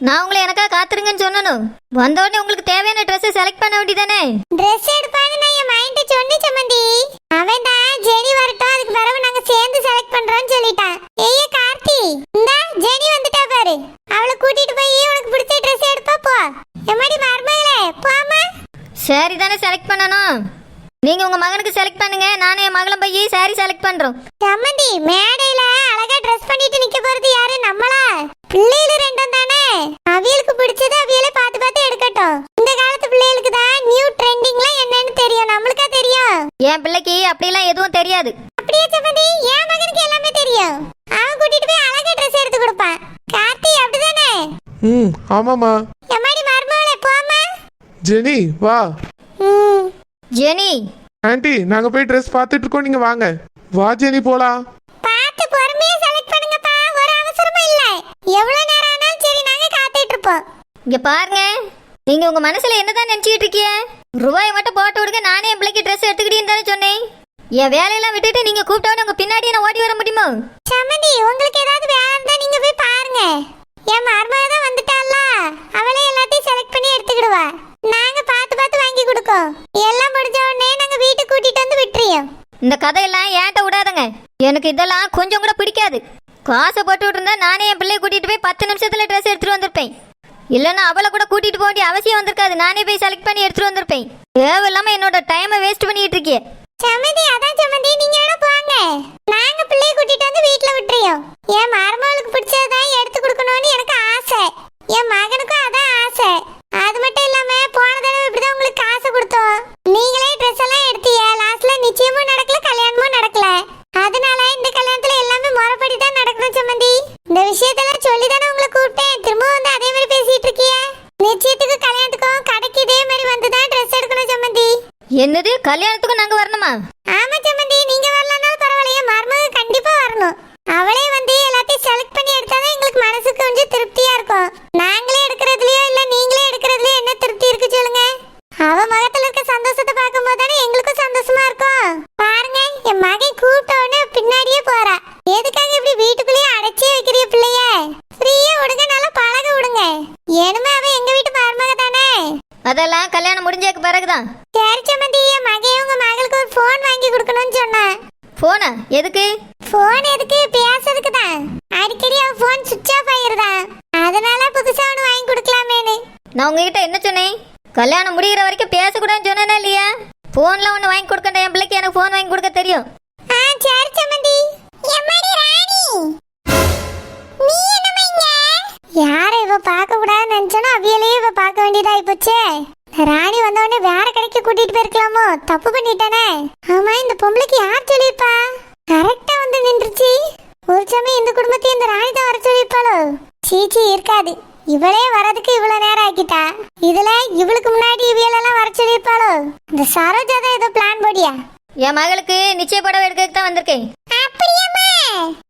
நான் உங்களை எனக்கா காத்துருங்கன்னு சொன்னனும். வந்த உடனே உங்களுக்கு தேவையான ட்ரெஸ் செலக்ட் பண்ண வேண்டியதானே? Dress எடுப்பான்னு நான் என் மைண்ட் சொன்னி சம்மந்தி. அவன் தான் ஜெனி வரட்டும், அதுக்கு பிறகு நாங்க சேர்ந்து செலக்ட் பண்றோம்னு சொல்லிட்டான். ஏய் கார்த்தி, இந்த ஜெனி வந்துட்டா பாரு. அவளை கூட்டிட்டு போய் உனக்கு பிடிச்ச Dress எடுப்பா போ. எம்மாடி மருமகளே போமா. சாரி தானே செலக்ட் பண்ணணும். நீங்க உங்க மகனுக்கு செலக்ட் பண்ணுங்க, நானே என் மகளும் போய் சாரி செலக்ட் பண்றோம். சம்மந்தி மேடையில அழகா Dress பண்ணிட்டு நிக்க போறது யாரு? நம்மளா? பிள்ளைகள் ரெண்டும் தானே. அவியலுக்கு பிடிச்சது அவியலே பார்த்து பார்த்து எடுக்கட்டும். இந்த காலத்து பிள்ளைகளுக்கு தான் நியூ ட்ரெண்டிங்லாம் என்னன்னு தெரியும். நம்மளுக்கா தெரியும்? என் பிள்ளைக்கு அப்படிலாம் எதுவும் தெரியாது. அப்படியே சம்மந்தி, என் மகனுக்கு எல்லாமே தெரியும். அவன் கூட்டிட்டு போய் அழகா Dress எடுத்து கொடுப்பான். கார்த்தி அப்படிதானே? ஆமாமா. எம்மாடி மருமகளே போமா. ஜெனி வா. ஜெனி ஆண்டி நாங்க போய் ட்ரெஸ் பார்த்துட்டு இருக்கோம், நீங்க வாங்க. வா ஜெனி போலாம். பார்த்து பொறுமையா செலக்ட் பண்ணுங்கப்பா, ஒரு அவசரமும் இல்ல. எவ்வளவு நேரம் ஆனாலும் சரி, நாங்க காத்துட்டு இருப்போம். இங்க பாருங்க, நீங்க உங்க மனசுல என்னதான் நினைச்சிட்டு இருக்கீங்க? ரூபாய் மட்டும் போட்டு விடுங்க, நானே என் பிள்ளைக்கு ட்ரெஸ் எடுத்துக்கிட்டேன்னு தானே சொன்னேன். என் வேலையெல்லாம் விட்டுட்டு நீங்க கூப்பிட்டோன்னு உங்க பின்னாடி நான் ஓடி வர முடியுமா? சம்மந்தி உங்களுக்கு ஏதாவது வேலை இருந்தா நீங்க போய் பாருங்க. என் மருமக தான் வந்துட்டால, அவளே எல்லாத்தையும் செலக்ட் பண்ணி எடுத்துக்கிடுவா. நாங்க பார்த்து பார்த்து வாங்கி கொடுக்கோம். எல்லாம் முடிஞ்ச உடனே நாங்க வீட்டுக்கு கூட்டிட்டு வந்து விட்டுறியோம். இந்த கதையெல்லாம் ஏன்ட்ட விடாதங்க, எனக்கு இதெல்லாம் கொஞ்சம் கூட பிடிக்காது. காசை போட்டு விட்டுருந்தா நானே என் பிள்ளைய கூட்டிட்டு போய் 10 நிமிஷத்துல ட்ரெஸ் எடுத்துட்டு வந்திருப்பேன். இல்லைன்னா அவளை கூட கூட்டிட்டு போக வேண்டிய அவசியம் வந்திருக்காது. நானே போய் செலக்ட் பண்ணி எடுத்துட்டு வந்திருப்பேன். தேவையில்லாம என்னோட டைமை வேஸ்ட் பண்ணிட்டு இருக்கேன். சம்மந்தி அதான் சம்மந்தி, நீங்க வேணா போங்க. நாங்க பிள்ளைய கூட்டிட்டு வந்து வீட்டுல விட்டுறியோம். என் மருமகளுக்கு பிடிச்சதான் எடுத்து கொடுக்கணும்னு எனக்கு ஆசை. என் மகனுக்கும் அதான் ஆசை. அது மட்டும் இல்லாம போன தடவை இப்படிதான் உங்களுக்கு காசு கொடுத்தோம். நீங்களே ட்ரெஸ் எல்லாம் எடுத்தீங்க. லாஸ்ட்ல நிச்சயமும் நடக்கல, கல்யாணமும் நடக்கல. அதனால இந்த கல்யாணத்துல எல்லாமே முறைப்படி தான் நடக்கணும் சம்மந்தி. இந்த விஷயத்தெல்லாம் சொல்லிதானே உங்களை கூப்பிட்டேன். திரும்ப வந்து அதே மாதிரி பேசிட்டு இருக்கிய. நிச்சயத்துக்கு கல்யாணத்துக்கும் கடைக்கு இதே மாதிரி வந்துதான் ட்ரெஸ் எடுக்கணும் சம்மந்தி. என்னது, கல்யாணத்துக்கும் நாங்க வரணுமா? ஆமா சம்மந்தி, நீங்க வரலனாலும் பரவாயில்லையே, மருமக கண்டிப்பா வரணும். அவளே வந்து எல்லாத்தையும் செலக்ட் பண்ணி எடுத்தாதான் எங்களுக்கு மனசுக்கு கொஞ்சம் திருப்தியா இருக்கும். நாங்களே எடுக்கிறதுலயோ இல்ல நீங்களே எடுக்கிறதுலயோ என்ன திருப்தி இருக்கு சொல்லுங்க? அவ முகத்துல இருக்க சந்தோஷத்தை பார்க்கும்போது தானே எங்களுக்கும் சந்தோஷமா இருக்கும். பாருங்க, என் மகன் கூப்பிட்ட உடனே பின்னாடியே போறா. எதுக்காக இப்படி வீட்டுக்குள்ளேயே அடைச்சே வைக்கிறிய பிள்ளைய? ஃப்ரீயா விடுங்க, நல்லா பழக விடுங்க. ஏனுமே அவ எங்க வீட்டு மருமக தானே. அதெல்லாம் கல்யாணம் முடிஞ்சதுக்கு பிறகுதான். சரி சம்மந்தி, என் மகன் உங்க மகளுக்கு ஒரு போன் வாங்கி கொடுக்கணும்னு சொன்னேன். போனா எதுக்கு? போன் எதுக்கு? பேசுறதுக்கு தான். அடிக்கடி அவ போன் சுவிட்ச் ஆஃப் ஆயிருதா, அதனால புதுசா ஒன்று வாங்கி கொடுக்கலாமேன்னு. நான் உங்ககிட்ட என்ன சொன்னேன்? கல்யாணம் முடிகிற வரைக்கும் பேசக்கூடாதுன்னு சொன்னேனா இல்லையா? போன்ல ஒன்று வாங்கி கொடுக்கണ്ട, என் பிள்ளைக்கு எனக்கு போன் வாங்கி கொடுக்க தெரியும். சரி சம்மந்தி. எம்மாடி ராணி, நீ என்னமா இங்க? யாரை இவ பார்க்க கூடாதுன்னு நினைச்சானோ அவியலையே இவ பார்க்க வேண்டியதா ஆயிப்போச்சே. ராணி வந்த உடனே வேற கடைக்கு கூட்டிட்டு போயிருக்கலாமோ, தப்பு பண்ணிட்டானே. ஆமா, இந்த பொம்பளைக்கு யார் சொல்லிருப்பா? கரெக்டா வந்து நின்றுச்சு. ஒரு சமயம் இந்த குடும்பத்தையும் இந்த ராணி தான் வர சொல்லிருப்பாளோ? சீச்சி இருக்காது, இவளே வரதுக்கு இவ்வளவு நேரம் ஆக்கிட்டா. இதுல இவளுக்கு முன்னாடி இவியலெல்லாம் வர சொல்லிருப்பாளோ? இந்த சரோஜா தான் ஏதோ பிளான் போடியா? என் மகளுக்கு நிச்சய படம் எடுக்கிறதுக்கு தான் வந்திருக்கேன். அப்படியேம்மா,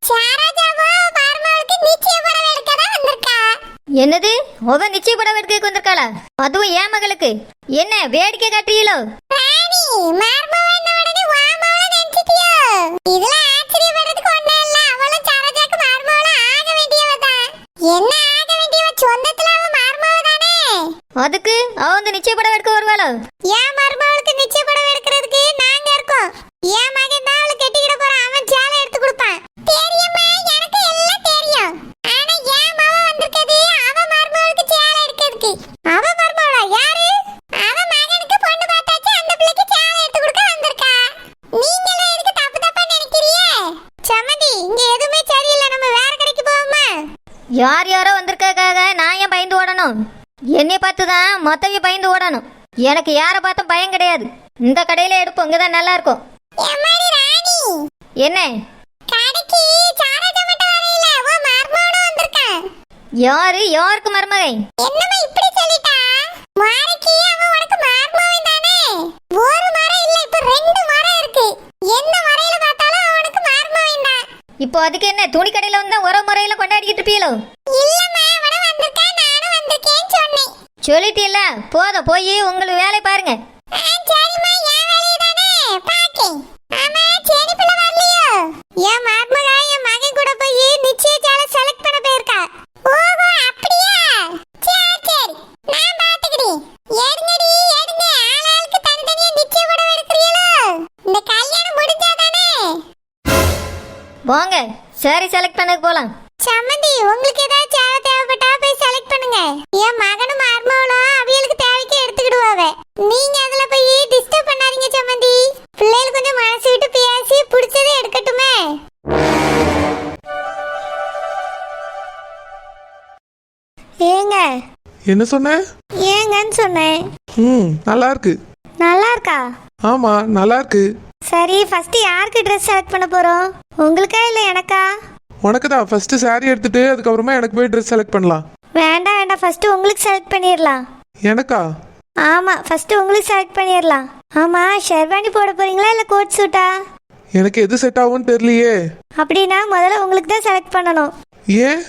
சரோஜாவோ மருமகளுக்கு நிச்சய படம் எடுக்க தான் வந்திருக்கா. என்னது, அவ நிச்சய படம் எடுக்கிறதுக்கு வந்திருக்காளா? அதுவும் என் மகளுக்கு? என்ன வேடிக்கை காட்டுறீங்களோ? ராணி, மருமவன உடனே வாமாவள நினைச்சிட்டியோ? இதுல ஆச்சரியப்படுறதுக்கு ஒண்ணும் இல்ல. அவளும் சரோஜாக்கு மருமவள ஆக வேண்டியவ தான். என்ன ஆக வேண்டியவ? சொந்தத்துல அவ மருமவ தானே. அதுக்கு அவ வந்து நிச்சய படம் எடுக்க வருவாளோ? என் மருமவளுக்கு நிச்சய படம் எடுக்கிறதுக்கு நாங்க இருக்கோம். என் மகன் தான் அவளை கெட்டிக்கிட போறான். அவன் சேலை எடுத்து கொடுப்பான். தெரியுமா, எனக்கு எல்லாம் தெரியும். ஆனா என் மவ வந்திருக்கது அவ மருமவளுக்கு சேலை எடுக்கிறதுக்கு. அவ மருமவளா? யாரு? அவ மகனுக்கு பொண்ணு பார்த்தாச்சு, அந்த பிள்ளைக்கு சேலை எடுத்து கொடுக்க வந்திருக்கா. நீங்களே எதுக்கு தப்பு தப்பா நினைக்கிறீங்க? சம்மந்தி, இங்க எதுவுமே சரியில்லை. நம்ம வேற கடைக்கு போவோமா? யார் யாரோ வந்திருக்காக நான் ஏன் பயந்து ஓடணும்? என்னை பார்த்து தான் மொத்தவி பயந்து ஓடணும். எனக்கு யாரை பார்த்தும் பயம் கிடையாது. இந்த கடையில எடுப்போம், இங்கதான் நல்லா இருக்கும். எம்மாடி ராணி, என்ன கடைக்கு சரோஜா மட்டும் வரையில, ஓ மருமவனும் வந்திருக்கான். யாரு? யாருக்கு மருமகை? என்னம்மா இப்படி சொல்லிட்டா? மாரிக்கு அவன் உனக்கு மருமவன் தானே. ஒரு மரம் இல்ல, இப்ப 2 மரம் இருக்கு. என்ன மரையில பார்த்தாலும் அவனுக்கு மருமவன் தான். இப்போ அதுக்கு என்ன, துணி கடையில வந்தா ஒரு முறையில கொண்டாடிக்கிட்டு இருப்பீங்களோ? இல்லம்மா, அவனும் வந்திருக்கான், நானும் வந்திருக்கேன்னு சொன்னேன். சொல்லிட்டீல்ல, போதும், போய் உங்களுக்கு வேலை பாருங்க. சரிம்மா, என் வேலையை தானே பாக்கேன். ஆமா, சரி பிள்ளை வரலையோ? என் மருமக என் மகன் கூட போய் நிச்சய சேலை செலக்ட் பண்ண போயிருக்கா. ஓஹோ அப்படியா? சரி செலக்ட் பண்ணது போலாம். சம்மந்தி உங்களுக்கு ஏதாவது சேலை தேவைப்பட்டா போய் செலக்ட் பண்ணுங்க. என் மகனும் மருமகளும் அவியலுக்கு தேவைக்கு எடுத்துக்கிடுவாங்க. நீங்க அதுல போய் டிஸ்டர்ப் பண்ணாதீங்க சம்மந்தி. பிள்ளைகள் கொஞ்சம் மனசு விட்டு பேசி பிடிச்சதை எடுக்கட்டுமே. ஏங்க என்ன சொன்ன? ஏங்கன்னு சொன்னேன். நல்லா இருக்கு. நல்லா இருக்கா? ஆமா நல்லா இருக்கு. சரி ஃபர்ஸ்ட் யாருக்கு ட்ரெஸ் செலக்ட் பண்ண போறோம்? உங்களுக்கா இல்ல எனக்கா? உனக்கு தான். ஃபர்ஸ்ட் saree எடுத்துட்டு அதுக்கப்புறமா எனக்கு போய் ட்ரெஸ் செலக்ட் பண்ணலாம். வேண்டாம் வேண்டாம், ஃபர்ஸ்ட் உங்களுக்கு செலக்ட் பண்ணிடலாம். எனக்கா? ஆமா ஃபர்ஸ்ட் உங்களுக்கு செலக்ட் பண்ணிடலாம். ஆமா ஷெர்வானி போட போறீங்களா இல்ல கோட் சூட்டா? எனக்கு எது செட் ஆகும்னு தெரியலையே. அப்படின்னா முதல்ல உங்களுக்கு தான் செலக்ட் பண்ணணும். ஏன்?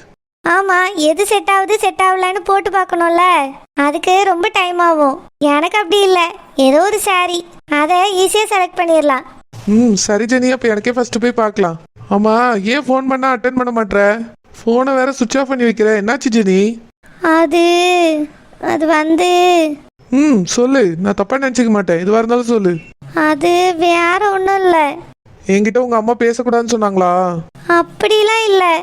ஆமா எது செட் ஆகுது செட் ஆகலான்னு போட்டு பார்க்கணும்ல, அதுக்கு ரொம்ப டைம் ஆகும். எனக்கு அப்படி இல்லை, ஏதோ ஒரு saree அதை ஈஸியா செலக்ட் பண்ணிடலாம். சரி ஜெனி, அப்ப எனக்கே ஃபர்ஸ்ட் போய் பார்க்கலாம். ஆமா, ஏன் ஃபோன் பண்ணா அட்டென்ட் பண்ண மாட்ற? ஃபோனை வேற சுவிட்ச் ஆஃப் பண்ணி வைக்கிற. என்னாச்சு ஜெனி? அது அது வந்து சொல்லு, நான் தப்பா நினைச்சுக்க மாட்டேன். எதுவா இருந்தாலும் சொல்லு. அது வேற ஒன்றும் இல்லை. என்கிட்ட உங்க அம்மா பேசக்கூடாதுன்னு சொன்னாங்களா? அப்படிலாம் இல்லை,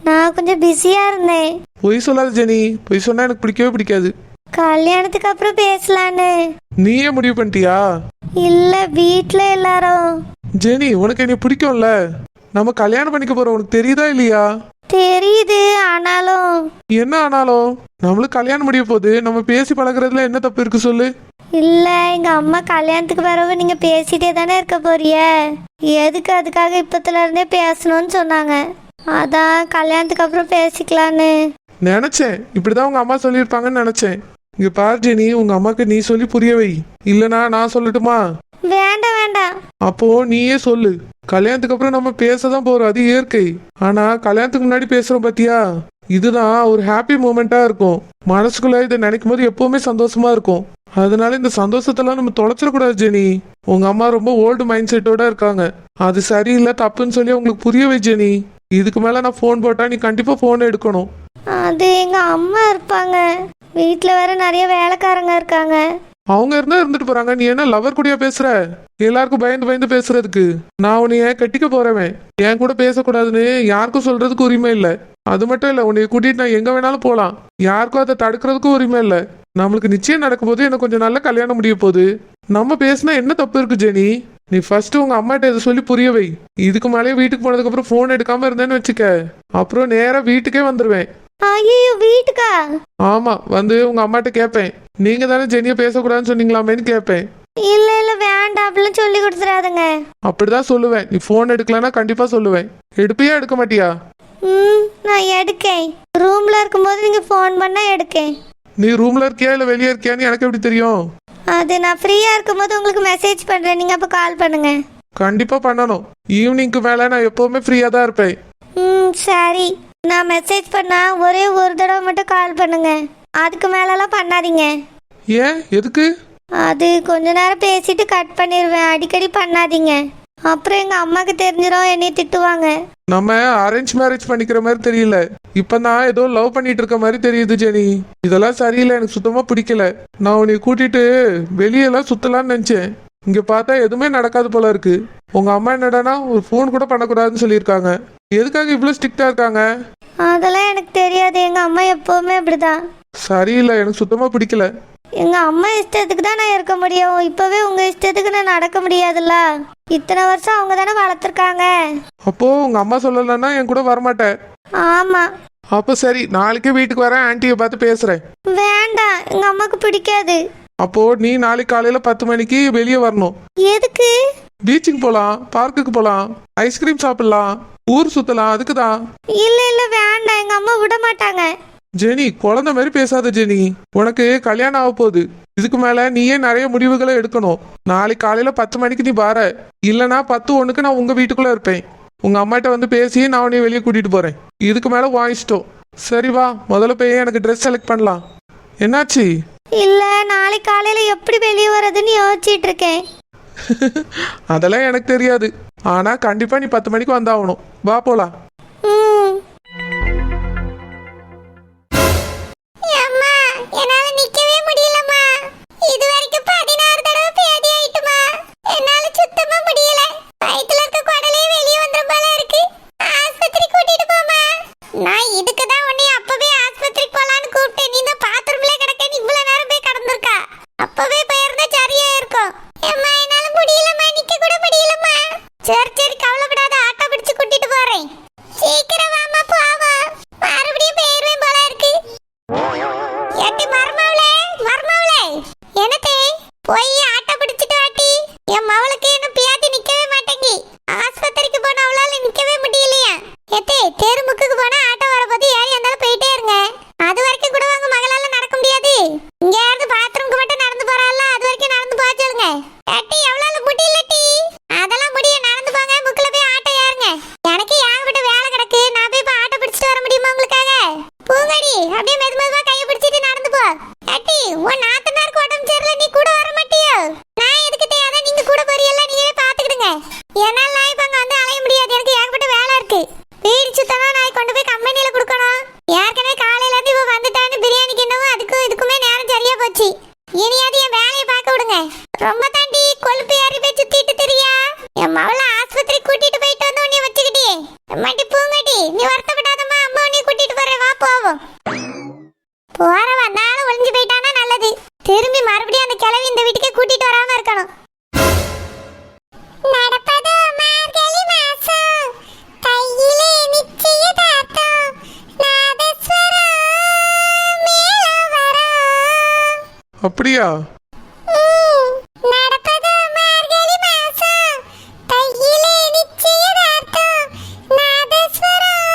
நான் கொஞ்சம் பிஸியா இருந்தேன். பொய் சொல்லாத ஜெனி. பொய் சொன்னா எனக்கு பிடிக்கவே பிடிக்காது. கல்யாணத்துக்கு அப்புறம் பேசலான்னு. நீயே முடிவு பண்ணிட்டியா? இல்ல வீட்ல எல்லாரும். ஜெனி, உனக்கு என்னை பிடிக்கும்ல? நம்ம கல்யாணம் பண்ணிக்க போறோம், உனக்கு தெரியுதா இல்லையா? தெரியுது, ஆனாலும். என்ன ஆனாலும்? நம்மளுக்கு கல்யாணம் முடிய போகுது, நம்ம பேசி பழகுறதுல என்ன தப்பு இருக்கு சொல்லு? இல்ல எங்க அம்மா கல்யாணத்துக்கு வரவு நீங்க பேசிட்டே தானே இருக்க போறிய, எதுக்கு அதுக்காக இப்பத்துல இருந்தே பேசணும்னு சொன்னாங்க. அதான் கல்யாணத்துக்கு அப்புறம் பேசிக்கலான்னு நினைச்சேன். இப்படிதான் உங்க அம்மா சொல்லியிருப்பாங்கன்னு நினைச்சேன். இங்க பாரு ஜெனி, உங்க அம்மாக்கு நீ சொல்லி புரிய வை. இல்லனா நான் சொல்லட்டுமா? வேண்டாம் வேண்டாம். அப்போ நீயே சொல்லு. கல்யாணத்துக்கு அப்புறம் நம்ம பேசதான் போறோம், அது இயற்கை. ஆனா கல்யாணத்துக்கு முன்னாடி பேசுறோம் பாத்தியா, இதுதான் ஒரு ஹாப்பி மூமெண்டா இருக்கும். மனசுக்குள்ள இதை நினைக்கும் போது எப்பவுமே சந்தோஷமா இருக்கும். அதனால இந்த சந்தோஷத்தெல்லாம் நம்ம தொலைச்சிடக்கூடாது ஜெனி. உங்க அம்மா ரொம்ப ஓல்டு மைண்ட் செட்டோட இருக்காங்க. அது சரியில்லை, தப்புன்னு சொல்லி உங்களுக்கு புரிய வை ஜெனி. இதுக்கு மேல நான் போன் போட்டா நீ கண்டிப்பா போன் எடுக்கணும். அது எங்க அம்மா இருப்பாங்க, வீட்டுல வேற நிறைய வேலைக்காரங்க இருக்காங்க. அவங்க இருந்தா இருந்துட்டு போறாங்க. நீ என்ன லவர் கூடயா பேசுற? எல்லாருக்கும் பயந்து பயந்து பேசுறதுக்கு. நான் உன்னைய கட்டிக்க போறவன், என் கூட பேசக்கூடாதுன்னு யாருக்கும் சொல்றதுக்கு உரிமை இல்லை. அது மட்டும் இல்ல, உன்னைய கூட்டிட்டு நான் எங்க வேணாலும் போலாம். யாருக்கும் அதை தடுக்கிறதுக்கும் உரிமை இல்லை. நம்மளுக்கு நிச்சயம் நடக்கும் போது எனக்கு கொஞ்சம் நல்ல கல்யாணம் முடிய போகுது. நம்ம பேசினா என்ன தப்பு இருக்கு ஜெனி? நீ ஃபர்ஸ்ட் உங்க அம்மாட்ட இதை சொல்லி புரிய வை. இதுக்கு மேலேயே வீட்டுக்கு போனதுக்கு அப்புறம் போன் எடுக்காம இருந்தேன்னு வச்சுக்க, அப்புறம் நேரா வீட்டுக்கே வந்துருவேன். ஐயோ வீட்டுக்கா? ஆமா, வந்து உங்க அம்மாட்ட கேட்பேன். நீங்க தானே ஜெனிய பேசக்கூடாதுன்னு சொன்னீங்களாமேன்னு கேட்பேன். இல்ல இல்ல வேண்டாம், அப்படிலாம் சொல்லி கொடுத்துறாதுங்க. அப்படிதான் சொல்லுவேன். நீ போன் எடுக்கலன்னா கண்டிப்பா சொல்லுவேன். எடுப்பியா எடுக்க மாட்டியா? நான் எடுக்கேன். ரூம்ல இருக்கும்போது நீங்க ஃபோன் பண்ணா எடுக்கேன். நீ ரூம்ல இருக்கியா இல்ல வெளியே இருக்கியான்னு எனக்கு எப்படி தெரியும்? அது நான் ஃப்ரீயா இருக்கும்போது உங்களுக்கு மெசேஜ் பண்றேன், நீங்க அப்ப கால் பண்ணுங்க. கண்டிப்பா பண்ணணும். ஈவினிங்க்கு மேல நான் எப்பவுமே ஃப்ரீயா தான் இருப்பேன். சரி, நான் மெசேஜ் பண்ணா ஒரே ஒரு தடவை மட்டும் கால் பண்ணுங்க, அதுக்கு மேலலாம் பண்ணாதீங்க. ஏன்? எதுக்கு? அது கொஞ்ச நேரம் பேசிட்டு கட் பண்ணிடுவேன், அடிக்கடி பண்ணாதீங்க. அப்புறம் எங்க அம்மாக்கு தெரிஞ்சிடும், என்னை திட்டுவாங்க. நம்ம அரேஞ்ச் மேரேஜ் பண்ணிக்கிற மாதிரி தெரியல, இப்பதான் ஏதோ லவ் பண்ணிட்டு இருக்க மாதிரி தெரியுது ஜெனி. இதெல்லாம் சரியில்லை, எனக்கு சுத்தமா பிடிக்கல. நான் உன்னை கூட்டிட்டு வெளியெல்லாம் சுத்தலாம்னு நினைச்சேன். இங்க பார்த்தா எதுவுமே நடக்காது போல இருக்கு. உங்க அம்மா என்னடானா ஒரு ஃபோன் கூட பண்ணக்கூடாதுன்னு சொல்லியிருக்காங்க. எதுக்காக இவ்வளவு ஸ்ட்ரிக்டா இருக்காங்க? அதெல்லாம் எனக்கு தெரியாது, எங்க அம்மா எப்பவுமே அப்படிதான். சரியில்லை, எனக்கு சுத்தமா பிடிக்கல. எங்க அம்மா இஷ்டத்துக்கு தான் நான் இருக்க முடியும், இப்பவே உங்க இஷ்டத்துக்கு நான் நடக்க முடியாதுல்ல. இத்தனை வருஷம் அவங்க தானே வளர்த்துருக்காங்க. அப்போ உங்க அம்மா சொல்லலன்னா என் கூட வரமாட்டேன். ஆமா. அப்போ சரி, நாளைக்கே வீட்டுக்கு வரேன், ஆன்ட்டியை பார்த்து பேசுறேன். வேண்டாம், எங்க அம்மாக்கு பிடிக்காது. அப்போ நீ நாளைக்கு காலையில 10 மணிக்கு வெளியே வரணும். எதுக்கு? பீச்சுக்கு போலாம், பார்க்குக்கு போலாம், ஐஸ்கிரீம் சாப்பிடலாம், ஊர் சுத்தலாம். அதுக்குதான். இல்ல இல்ல வேண்டாம், எங்க அம்மா விட மாட்டாங்க. ஜெனி, குழந்தை மாதிரி பேசாத ஜெனி. உனக்கு கல்யாணம் ஆக போகுது. இதுக்கு மேல நீயே நிறைய முடிவுகளை எடுக்கணும். நாளைக்கு காலையில 10 மணிக்கு நீ பார, இல்லனா 10:01 நான் உங்க வீட்டுக்குள்ள இருப்பேன். உங்க அம்மாட்ட வந்து பேசி நான் உன்னை வெளியே கூட்டிட்டு போறேன். இதுக்கு மேல வாங்கிட்டோம். சரி வா, முதல்ல போய் எனக்கு ட்ரெஸ் செலக்ட் பண்ணலாம். என்னாச்சு? இல்ல நாளைக்கு காலையில எப்படி வெளியே வர்றதுன்னு யோசிச்சுட்டு இருக்கேன். அதெல்லாம் எனக்கு தெரியாது. ஆனா கண்டிப்பா நீ 10 மணிக்கு வந்தாகணும். வா போலாம். என்னால நிக்கவே முடியலம்மா. இது வரைக்கும் 16 தடவை பேதி ஆயிட்டுமா. என்னால சுத்தமா முடியல. வயித்துல இருக்க குடலே வெளியே வந்துரும் போல இருக்கு. ஆஸ்பத்திரி உன் நாத்தனாருக்கு உடம்பு சரியில்லை, நீ கூட வர மாட்டியோ? நான் எதுக்கு தேவை, நீங்க கூட போறீல்ல, நீங்களே பாத்துக்கிடுங்க. என்னால நான் இப்ப அங்க வந்து அலைய முடியாது, எனக்கு ஏகப்பட்ட வேலை இருக்கு. வீடு சுத்தமா நான் கொண்டு போய் கம்பெனில கொடுக்கணும். ஏற்கனவே காலையில இருந்து இவ வந்துட்டான்னு பிரியாணி கிண்ணவும் அதுக்கும் இதுக்குமே நேரம் சரியா போச்சு. இனியாவது என் வேலையை பார்க்க விடுங்க. ரொம்ப தாண்டி கொழுப்பு ஏறி போய் சுத்திட்டு திரியா. என் மவளை ஆஸ்பத்திரி கூட்டிட்டு போயிட்டு வந்து உன்னை வச்சுக்கிட்டே மட்டி பூங்கட்டி, நீ வருத்தப்படாதம்மா, அம்மா உன்னை கூட்டிட்டு போறேன், வா போவோம். போற வந்தாலும் ஒளிஞ்சு போயிட்டானா நல்லது. திரும்பி மறுபடியும் அந்த கிழவி இந்த வீட்டுக்கே கூட்டிட்டு வராம இருக்கணும். நடப்பதோ மார்கழி மாசம், கையிலே நிச்சயதார்த்தம், நாதஸ்வரம் மேளம் வரும். அப்படியா? நடப்பதோ மார்கழி மாசம், கையிலே நிச்சயதார்த்தம், நாதஸ்வரம்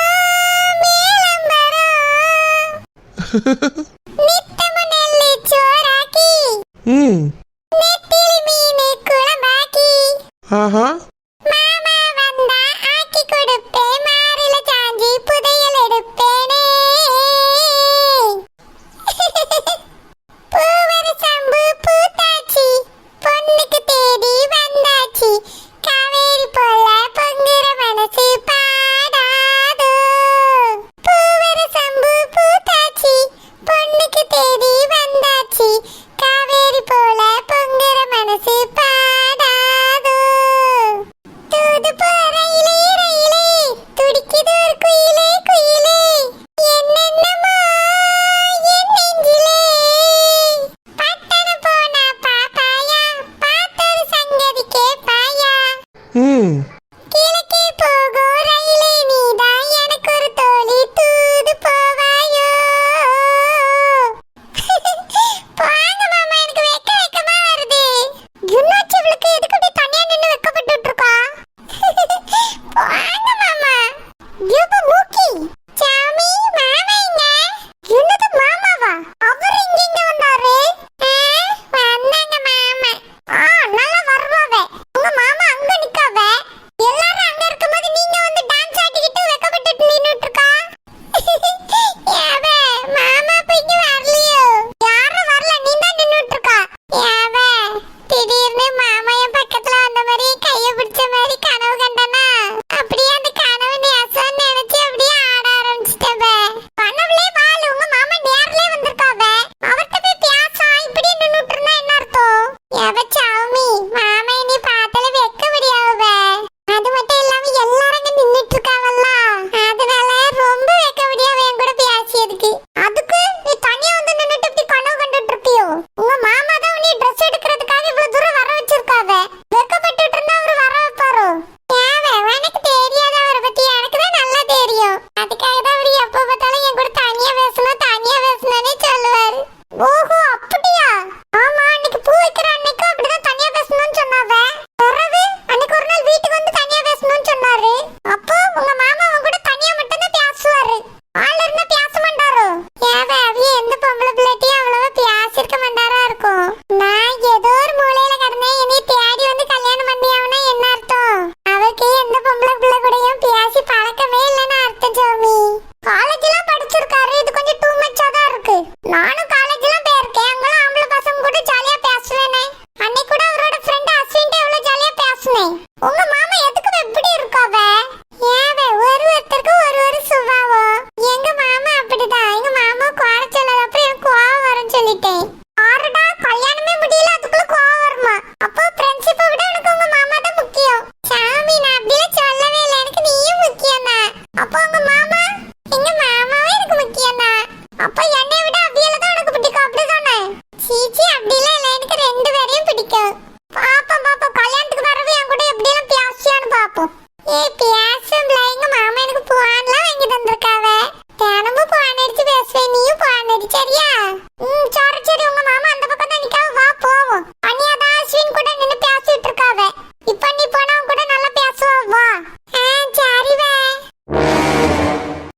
மேளம் வரும்.